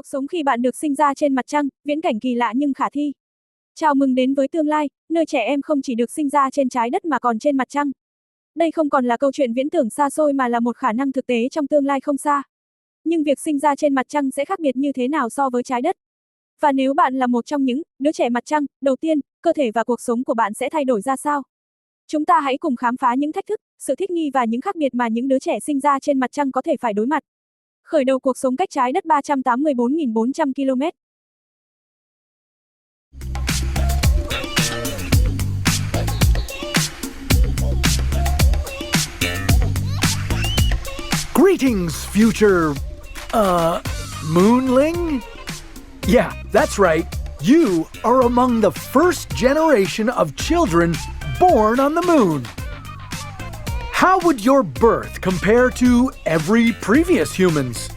Cuộc sống khi bạn được sinh ra trên mặt trăng, viễn cảnh kỳ lạ nhưng khả thi. Chào mừng đến với tương lai, nơi trẻ em không chỉ được sinh ra trên trái đất mà còn trên mặt trăng. Đây không còn là câu chuyện viễn tưởng xa xôi mà là một khả năng thực tế trong tương lai không xa. Nhưng việc sinh ra trên mặt trăng sẽ khác biệt như thế nào so với trái đất? Và nếu bạn là một trong những đứa trẻ mặt trăng, đầu tiên, cơ thể và cuộc sống của bạn sẽ thay đổi ra sao? Chúng ta hãy cùng khám phá những thách thức, sự thích nghi và những khác biệt mà những đứa trẻ sinh ra trên mặt trăng có thể phải đối mặt. Khởi đầu cuộc sống cách trái đất 384.400 km. Greetings, future, moonling? Yeah, that's right. You are among the first generation of children born on the moon. How would your birth compare to every previous humans?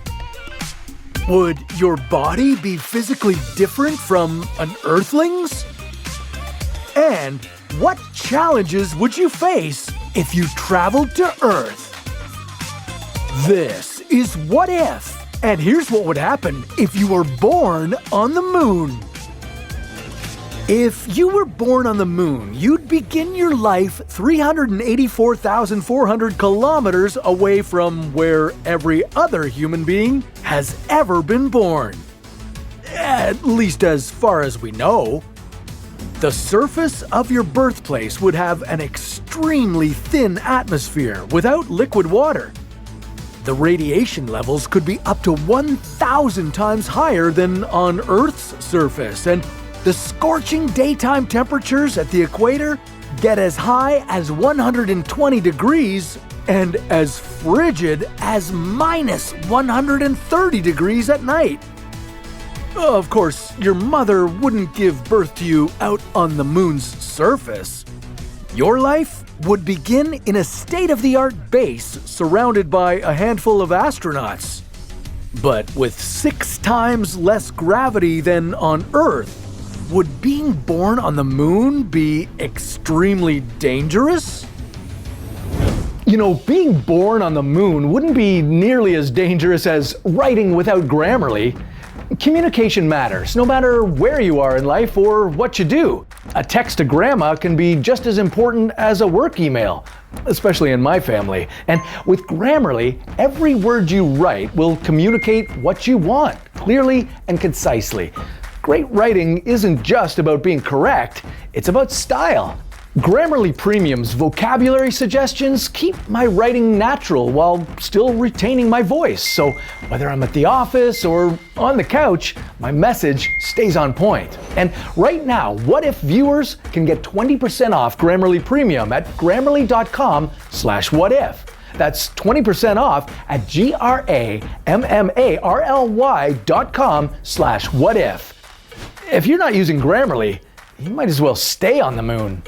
Would your body be physically different from an Earthling's? And what challenges would you face if you traveled to Earth? This is What If, and here's what would happen if you were born on the moon. If you were born on the moon, you'd begin your life 384,400 kilometers away from where every other human being has ever been born. At least as far as we know. The surface of your birthplace would have an extremely thin atmosphere without liquid water. The radiation levels could be up to 1,000 times higher than on Earth's surface, and the scorching daytime temperatures at the equator get as high as 120 degrees and as frigid as minus 130 degrees at night. Of course, your mother wouldn't give birth to you out on the moon's surface. Your life would begin in a state-of-the-art base surrounded by a handful of astronauts. But with 6 times less gravity than on Earth, would being born on the moon be extremely dangerous? You know, being born on the moon wouldn't be nearly as dangerous as writing without Grammarly. Communication matters, no matter where you are in life or what you do. A text to grandma can be just as important as a work email, especially in my family. And with Grammarly, every word you write will communicate what you want, clearly and concisely. Great writing isn't just about being correct, it's about style. Grammarly Premium's vocabulary suggestions keep my writing natural while still retaining my voice, so whether I'm at the office or on the couch, my message stays on point. And right now, What If viewers can get 20% off Grammarly Premium at grammarly.com/whatif. That's 20% off at grammarly.com/whatif. If you're not using Grammarly, you might as well stay on the moon.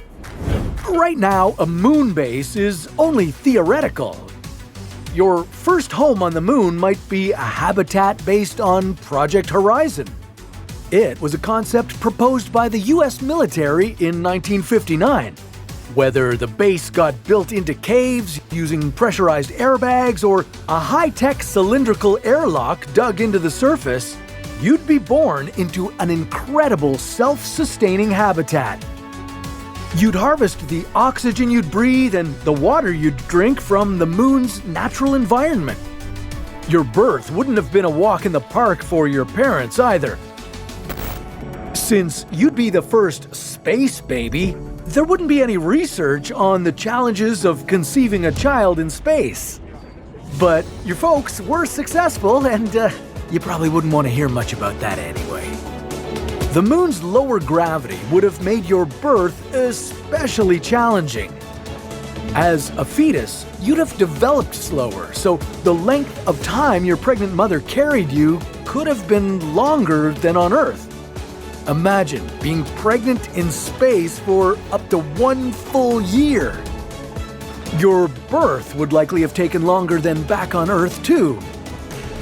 Right now, a moon base is only theoretical. Your first home on the moon might be a habitat based on Project Horizon. It was a concept proposed by the US military in 1959. Whether the base got built into caves using pressurized airbags or a high-tech cylindrical airlock dug into the surface, you'd be born into an incredible self-sustaining habitat. You'd harvest the oxygen you'd breathe and the water you'd drink from the moon's natural environment. Your birth wouldn't have been a walk in the park for your parents either. Since you'd be the first space baby, there wouldn't be any research on the challenges of conceiving a child in space. But your folks were successful, and you probably wouldn't want to hear much about that anyway. The moon's lower gravity would have made your birth especially challenging. As a fetus, you'd have developed slower, so the length of time your pregnant mother carried you could have been longer than on Earth. Imagine being pregnant in space for up to 1 full year. Your birth would likely have taken longer than back on Earth, too.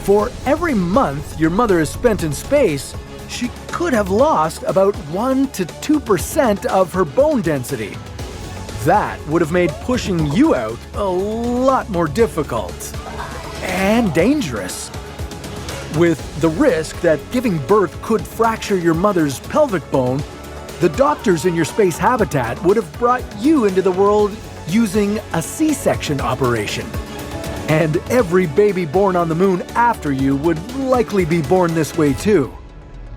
For every month your mother has spent in space, she could have lost about 1 to 2% of her bone density. That would have made pushing you out a lot more difficult and dangerous. With the risk that giving birth could fracture your mother's pelvic bone, the doctors in your space habitat would have brought you into the world using a C-section operation. And every baby born on the moon after you would likely be born this way too.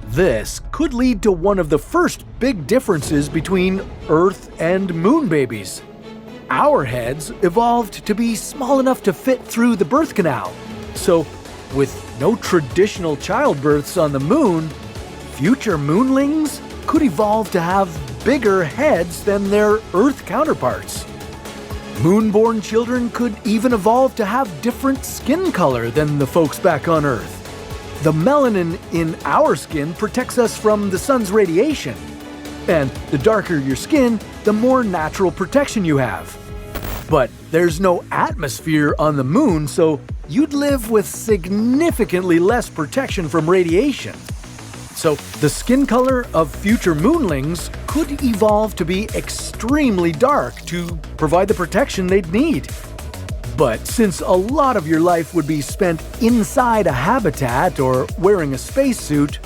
This could lead to one of the first big differences between Earth and moon babies. Our heads evolved to be small enough to fit through the birth canal. So, with no traditional childbirths on the moon, future moonlings could evolve to have bigger heads than their Earth counterparts. Moon-born children could even evolve to have different skin color than the folks back on Earth. The melanin in our skin protects us from the sun's radiation. And the darker your skin, the more natural protection you have. But there's no atmosphere on the moon, so you'd live with significantly less protection from radiation. So the skin color of future moonlings could evolve to be extremely dark to provide the protection they'd need. But since a lot of your life would be spent inside a habitat or wearing a spacesuit,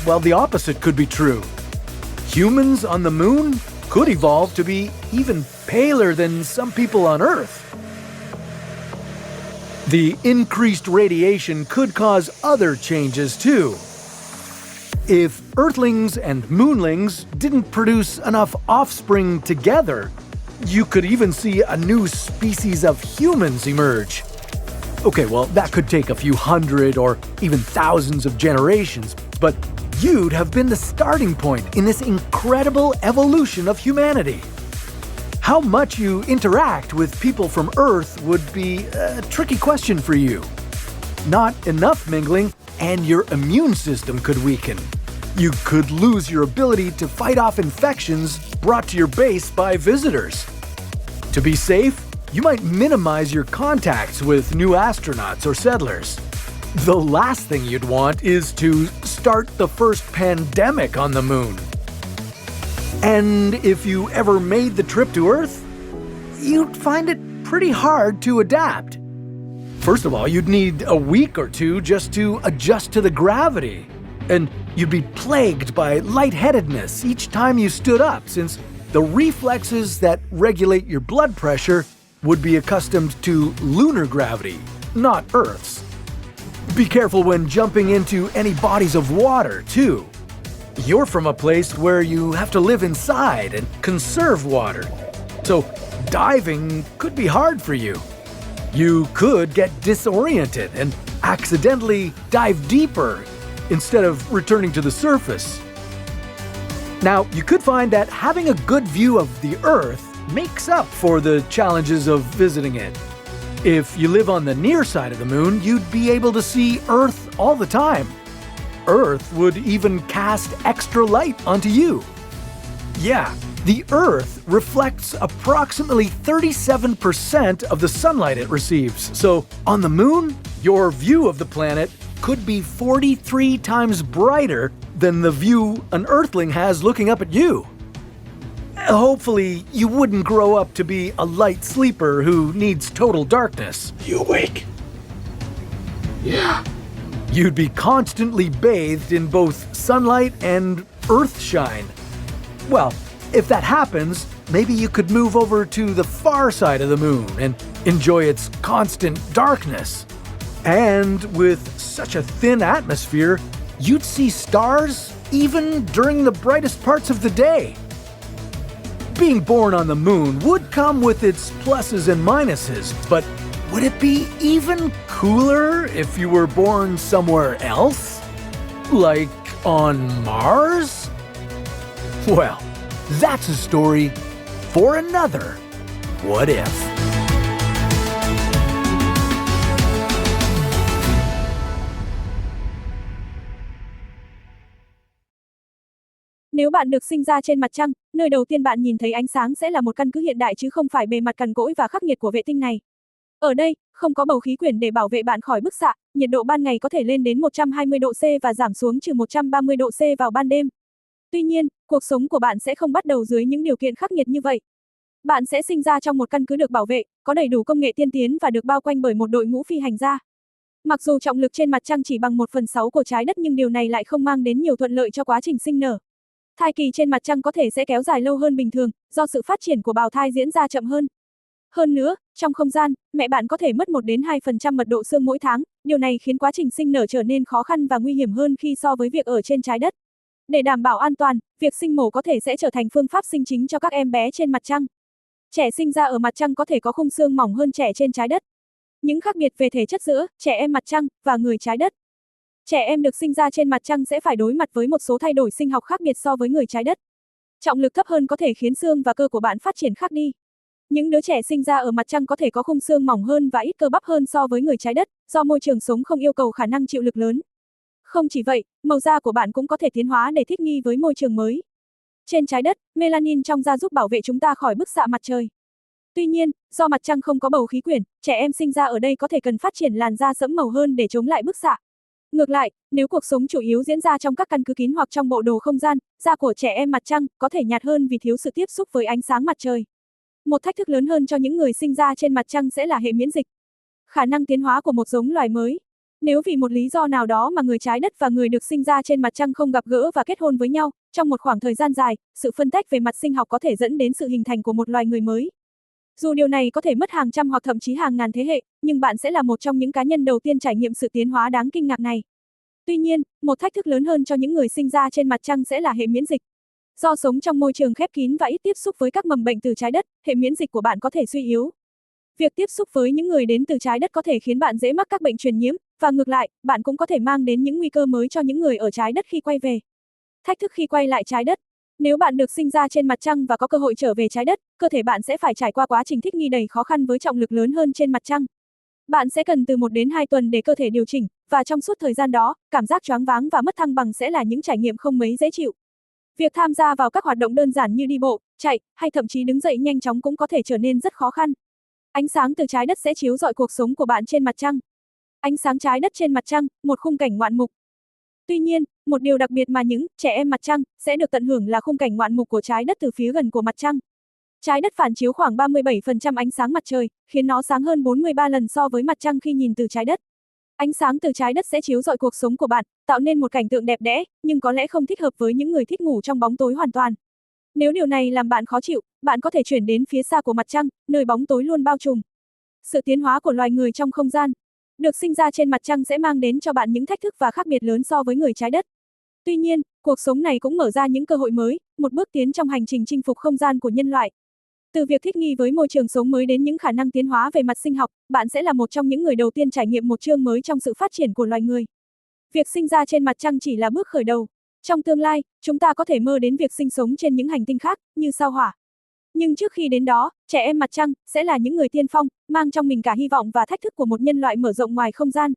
well, the opposite could be true. Humans on the moon could evolve to be even paler than some people on Earth. The increased radiation could cause other changes too. If Earthlings and Moonlings didn't produce enough offspring together, you could even see a new species of humans emerge. Okay, well, that could take a few hundred or even thousands of generations, but you'd have been the starting point in this incredible evolution of humanity. How much you interact with people from Earth would be a tricky question for you. Not enough mingling, and your immune system could weaken. You could lose your ability to fight off infections brought to your base by visitors. To be safe, you might minimize your contacts with new astronauts or settlers. The last thing you'd want is to start the first pandemic on the moon. And if you ever made the trip to Earth, you'd find it pretty hard to adapt. First of all, you'd need a week or two just to adjust to the gravity. And you'd be plagued by lightheadedness each time you stood up, since the reflexes that regulate your blood pressure would be accustomed to lunar gravity, not Earth's. Be careful when jumping into any bodies of water, too. You're from a place where you have to live inside and conserve water, so diving could be hard for you. You could get disoriented and accidentally dive deeper instead of returning to the surface. Now, you could find that having a good view of the Earth makes up for the challenges of visiting it. If you live on the near side of the moon, you'd be able to see Earth all the time. Earth would even cast extra light onto you. Yeah, the Earth reflects approximately 37% of the sunlight it receives, so on the moon, your view of the planet could be 43 times brighter than the view an Earthling has looking up at you. Hopefully, you wouldn't grow up to be a light sleeper who needs total darkness. You awake? Yeah. You'd be constantly bathed in both sunlight and earthshine. Well, if that happens, maybe you could move over to the far side of the moon and enjoy its constant darkness. And with such a thin atmosphere, you'd see stars even during the brightest parts of the day. Being born on the moon would come with its pluses and minuses, but would it be even cooler if you were born somewhere else? Like on Mars? Well, that's a story for another What If. Nếu bạn được sinh ra trên mặt trăng, nơi đầu tiên bạn nhìn thấy ánh sáng sẽ là một căn cứ hiện đại chứ không phải bề mặt cằn cỗi và khắc nghiệt của vệ tinh này. Ở đây, không có bầu khí quyển để bảo vệ bạn khỏi bức xạ, nhiệt độ ban ngày có thể lên đến 120 độ C và giảm xuống trừ 130 độ C vào ban đêm. Tuy nhiên, cuộc sống của bạn sẽ không bắt đầu dưới những điều kiện khắc nghiệt như vậy. Bạn sẽ sinh ra trong một căn cứ được bảo vệ, có đầy đủ công nghệ tiên tiến và được bao quanh bởi một đội ngũ phi hành gia. Mặc dù trọng lực trên mặt trăng chỉ bằng 1/6 của trái đất nhưng điều này lại không mang đến nhiều thuận lợi cho quá trình sinh nở. Thai kỳ trên mặt trăng có thể sẽ kéo dài lâu hơn bình thường, do sự phát triển của bào thai diễn ra chậm hơn. Hơn nữa, trong không gian, mẹ bạn có thể mất 1 đến 2% mật độ xương mỗi tháng, điều này khiến quá trình sinh nở trở nên khó khăn và nguy hiểm hơn khi so với việc ở trên trái đất. Để đảm bảo an toàn, việc sinh mổ có thể sẽ trở thành phương pháp sinh chính cho các em bé trên mặt trăng. Trẻ sinh ra ở mặt trăng có thể có khung xương mỏng hơn trẻ trên trái đất. Những khác biệt về thể chất giữa trẻ em mặt trăng và người trái đất. Trẻ em được sinh ra trên mặt trăng sẽ phải đối mặt với một số thay đổi sinh học khác biệt so với người trái đất. Trọng lực thấp hơn có thể khiến xương và cơ của bạn phát triển khác đi. Những đứa trẻ sinh ra ở mặt trăng có thể có khung xương mỏng hơn và ít cơ bắp hơn so với người trái đất, do môi trường sống không yêu cầu khả năng chịu lực lớn. Không chỉ vậy, màu da của bạn cũng có thể tiến hóa để thích nghi với môi trường mới. Trên trái đất, melanin trong da giúp bảo vệ chúng ta khỏi bức xạ mặt trời. Tuy nhiên, do mặt trăng không có bầu khí quyển, trẻ em sinh ra ở đây có thể cần phát triển làn da sẫm màu hơn để chống lại bức xạ. Ngược lại, nếu cuộc sống chủ yếu diễn ra trong các căn cứ kín hoặc trong bộ đồ không gian, da của trẻ em mặt trăng có thể nhạt hơn vì thiếu sự tiếp xúc với ánh sáng mặt trời. Một thách thức lớn hơn cho những người sinh ra trên mặt trăng sẽ là hệ miễn dịch. Khả năng tiến hóa của một giống loài mới. Nếu vì một lý do nào đó mà người trái đất và người được sinh ra trên mặt trăng không gặp gỡ và kết hôn với nhau, trong một khoảng thời gian dài, sự phân tách về mặt sinh học có thể dẫn đến sự hình thành của một loài người mới. Dù điều này có thể mất hàng trăm hoặc thậm chí hàng ngàn thế hệ, nhưng bạn sẽ là một trong những cá nhân đầu tiên trải nghiệm sự tiến hóa đáng kinh ngạc này. Tuy nhiên, một thách thức lớn hơn cho những người sinh ra trên mặt trăng sẽ là hệ miễn dịch. Do sống trong môi trường khép kín và ít tiếp xúc với các mầm bệnh từ trái đất, hệ miễn dịch của bạn có thể suy yếu. Việc tiếp xúc với những người đến từ trái đất có thể khiến bạn dễ mắc các bệnh truyền nhiễm, và ngược lại, bạn cũng có thể mang đến những nguy cơ mới cho những người ở trái đất khi quay về. Thách thức khi quay lại trái đất. Nếu bạn được sinh ra trên mặt trăng và có cơ hội trở về trái đất, cơ thể bạn sẽ phải trải qua quá trình thích nghi đầy khó khăn với trọng lực lớn hơn trên mặt trăng. Bạn sẽ cần từ 1 đến 2 tuần để cơ thể điều chỉnh, và trong suốt thời gian đó, cảm giác choáng váng và mất thăng bằng sẽ là những trải nghiệm không mấy dễ chịu. Việc tham gia vào các hoạt động đơn giản như đi bộ, chạy, hay thậm chí đứng dậy nhanh chóng cũng có thể trở nên rất khó khăn. Ánh sáng từ trái đất sẽ chiếu rọi cuộc sống của bạn trên mặt trăng. Ánh sáng trái đất trên mặt trăng, một khung cảnh ngoạn mục. Tuy nhiên, một điều đặc biệt mà những trẻ em mặt trăng sẽ được tận hưởng là khung cảnh ngoạn mục của trái đất từ phía gần của mặt trăng. Trái đất phản chiếu khoảng 37% ánh sáng mặt trời, khiến nó sáng hơn 43 lần so với mặt trăng khi nhìn từ trái đất. Ánh sáng từ trái đất sẽ chiếu rọi cuộc sống của bạn, tạo nên một cảnh tượng đẹp đẽ, nhưng có lẽ không thích hợp với những người thích ngủ trong bóng tối hoàn toàn. Nếu điều này làm bạn khó chịu, bạn có thể chuyển đến phía xa của mặt trăng, nơi bóng tối luôn bao trùm. Sự tiến hóa của loài người trong không gian. Được sinh ra trên mặt trăng sẽ mang đến cho bạn những thách thức và khác biệt lớn so với người trái đất. Tuy nhiên, cuộc sống này cũng mở ra những cơ hội mới, một bước tiến trong hành trình chinh phục không gian của nhân loại. Từ việc thích nghi với môi trường sống mới đến những khả năng tiến hóa về mặt sinh học, bạn sẽ là một trong những người đầu tiên trải nghiệm một chương mới trong sự phát triển của loài người. Việc sinh ra trên mặt trăng chỉ là bước khởi đầu. Trong tương lai, chúng ta có thể mơ đến việc sinh sống trên những hành tinh khác, như sao Hỏa. Nhưng trước khi đến đó, trẻ em mặt trăng sẽ là những người tiên phong, mang trong mình cả hy vọng và thách thức của một nhân loại mở rộng ngoài không gian.